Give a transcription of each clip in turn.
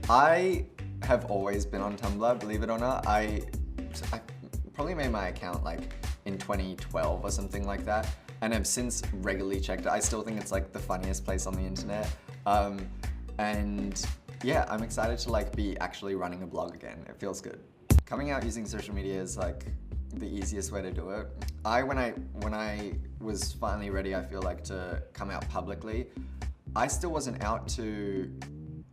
I have always been on Tumblr, believe it or not. I probably made my account like in 2012 or something like that, and have since regularly checked it. I still think it's like the funniest place on the internet. And yeah, I'm excited to like be actually running a blog again. It feels good. Coming out using social media is like the easiest way to do it. When I was finally ready, I feel like, to come out publicly, I still wasn't out to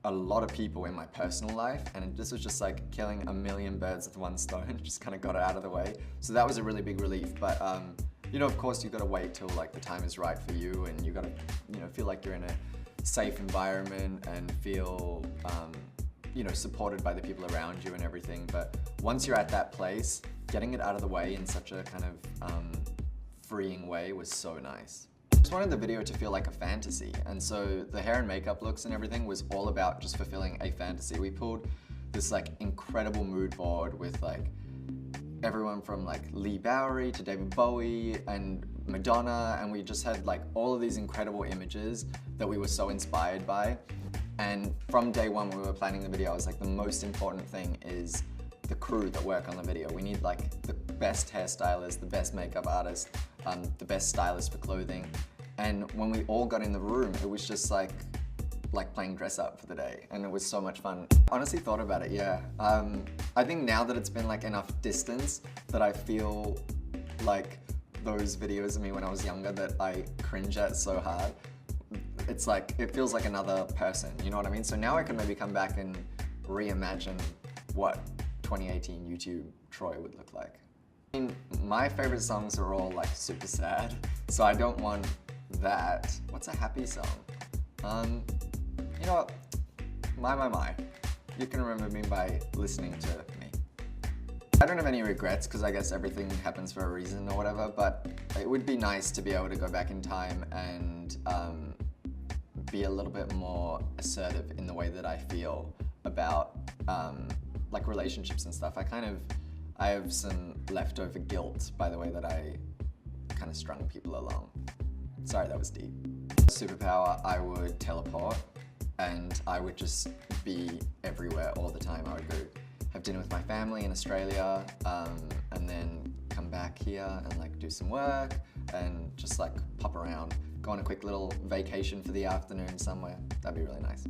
a lot of people in my personal life, and this was just like killing a million birds with one stone. Just kind of got it out of the way. So that was a really big relief. But you know, of course, you've got to wait till like the time is right for you, and you got to, you know, feel like you're in a safe environment and feel you know, supported by the people around you and everything. But once you're at that place, getting it out of the way in such a kind of freeing way was so nice. I just wanted the video to feel like a fantasy, and so the hair and makeup looks and everything was all about just fulfilling a fantasy. We pulled this like incredible mood board with like everyone from like Lee Bowery to David Bowie and Madonna, and we just had like all of these incredible images that we were so inspired by. And from day one when we were planning the video, I was like, the most important thing is the crew that work on the video. We need like the best hairstylist, the best makeup artist, the best stylist for clothing. And when we all got in the room, it was just like playing dress up for the day, and it was so much fun. Honestly thought about it, yeah. I think now that it's been like enough distance that I feel like those videos of me when I was younger that I cringe at so hard, it's like, it feels like another person, you know what I mean? So now I can maybe come back and reimagine what 2018 YouTube Troy would look like. I mean, my favorite songs are all like super sad, so I don't want that. What's a happy song? You know what? My. You can remember me by listening to me. I don't have any regrets because I guess everything happens for a reason or whatever, but it would be nice to be able to go back in time and be a little bit more assertive in the way that I feel about like relationships and stuff. I have some leftover guilt by the way that I kind of strung people along. Sorry, that was deep. Superpower, I would teleport, and I would just be everywhere all the time. I would go have dinner with my family in Australia, and then come back here and like do some work and just like pop around, go on a quick little vacation for the afternoon somewhere. That'd be really nice.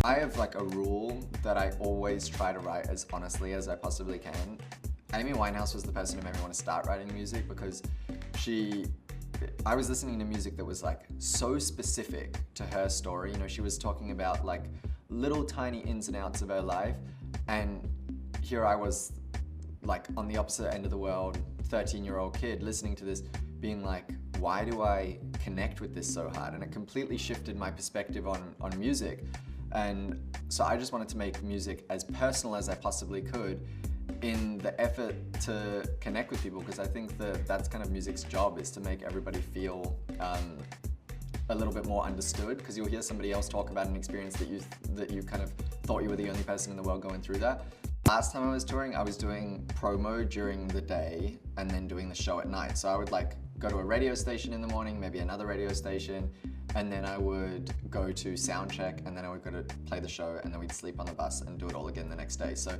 I have like a rule that I always try to write as honestly as I possibly can. Amy Winehouse was the person who made me want to start writing music because I was listening to music that was like so specific to her story. You know, she was talking about like little tiny ins and outs of her life, and here I was like on the opposite end of the world, 13-year-old kid listening to this being like, why do I connect with this so hard? And it completely shifted my perspective on music. And so I just wanted to make music as personal as I possibly could in the effort to connect with people, because I think that that's kind of music's job, is to make everybody feel a little bit more understood, because you'll hear somebody else talk about an experience that you kind of thought you were the only person in the world going through that. Last time I was touring, I was doing promo during the day and then doing the show at night. So I would like go to a radio station in the morning, maybe another radio station, and then I would go to sound check, and then I would go to play the show, and then we'd sleep on the bus and do it all again the next day. So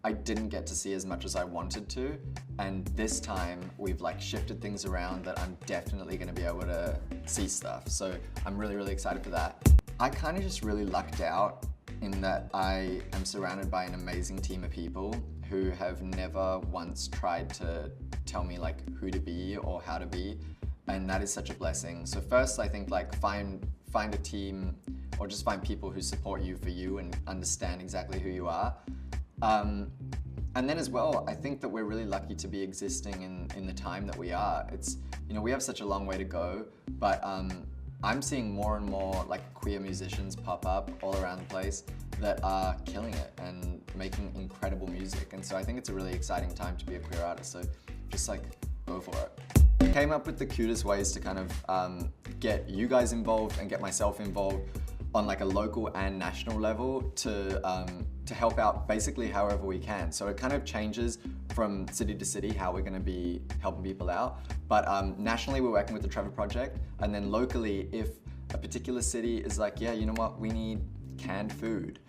I didn't get to see as much as I wanted to, and this time we've like shifted things around that I'm definitely going to be able to see stuff. So I'm really, really excited for that. I kind of just really lucked out in that I am surrounded by an amazing team of people who have never once tried to tell me like who to be or how to be, and that is such a blessing. So first, I think like find a team, or just find people who support you for you and understand exactly who you are. And then as well, I think that we're really lucky to be existing in the time that we are. It's, you know, we have such a long way to go, but I'm seeing more and more like queer musicians pop up all around the place that are killing it and making incredible music. And so I think it's a really exciting time to be a queer artist. So just like go for it. I came up with the cutest ways to kind of get you guys involved and get myself involved on like a local and national level to help out basically however we can. So it kind of changes from city to city how we're going to be helping people out. But nationally, we're working with the Trevor Project, and then locally, if a particular city is like, yeah, you know what, we need canned food,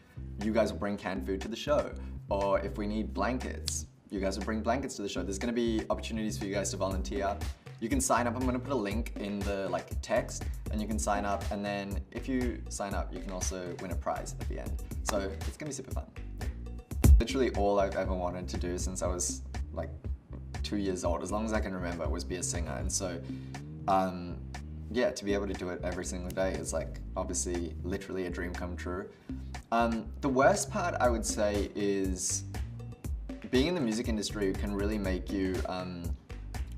you guys will bring canned food to the show. Or if we need blankets, you guys will bring blankets to the show. There's gonna be opportunities for you guys to volunteer. You can sign up. I'm gonna put a link in the text, and you can sign up. And then if you sign up, you can also win a prize at the end. So it's gonna be super fun. Literally all I've ever wanted to do since I was like 2 years old, as long as I can remember, was be a singer. And so, yeah, to be able to do it every single day is like obviously literally a dream come true. The worst part, I would say, is being in the music industry can really make you,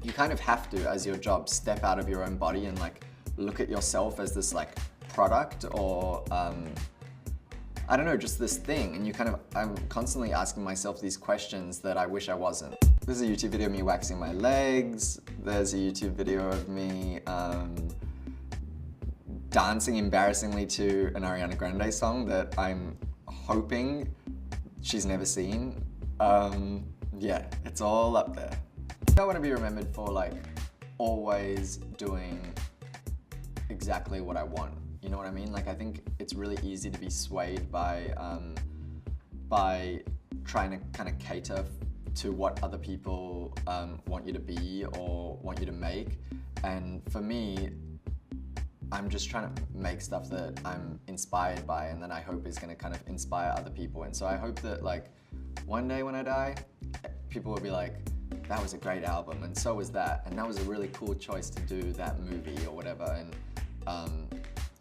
you kind of have to, as your job, step out of your own body and like look at yourself as this like product or, I don't know, just this thing. And I'm constantly asking myself these questions that I wish I wasn't. There's a YouTube video of me waxing my legs. There's a YouTube video of me dancing embarrassingly to an Ariana Grande song that I'm hoping she's never seen. Yeah, it's all up there. I want to be remembered for like always doing exactly what I want. You know what I mean? Like, I think it's really easy to be swayed by trying to kind of cater to what other people want you to be or want you to make. And for me, I'm just trying to make stuff that I'm inspired by, and then I hope is going to kind of inspire other people. And so I hope that like one day when I die, people will be like, that was a great album, and so was that, and that was a really cool choice to do that movie or whatever. And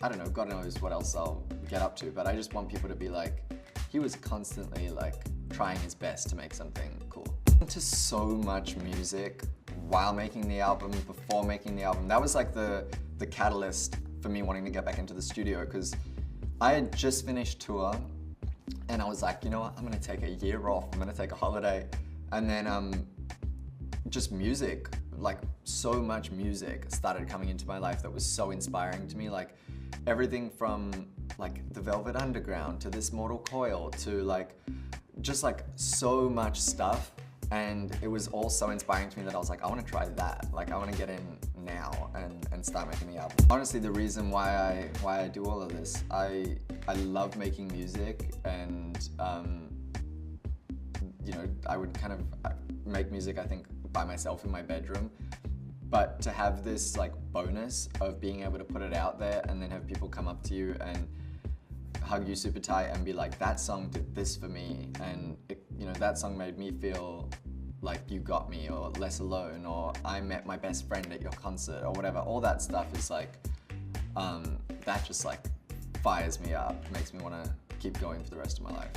I don't know, God knows what else I'll get up to, but I just want people to be like, he was constantly like trying his best to make something cool. To so much music while making the album, before making the album, that was like the catalyst for me wanting to get back into the studio, because I had just finished tour and I was like, you know what, I'm gonna take a year off, I'm gonna take a holiday. And then just music, like so much music started coming into my life that was so inspiring to me. Like everything from like the Velvet Underground to This Mortal Coil to like just like so much stuff. And it was all so inspiring to me that I was like, I want to try that. Like I want to get in now and start making the album. Honestly, the reason why I do all of this, I love making music, and you know, I would kind of make music, I think, by myself in my bedroom. But to have this like bonus of being able to put it out there and then have people come up to you and hug you super tight and be like, that song did this for me, and it, you know, that song made me feel like you got me, or less alone, or I met my best friend at your concert, or whatever. All that stuff is like, that just like fires me up, makes me want to keep going for the rest of my life.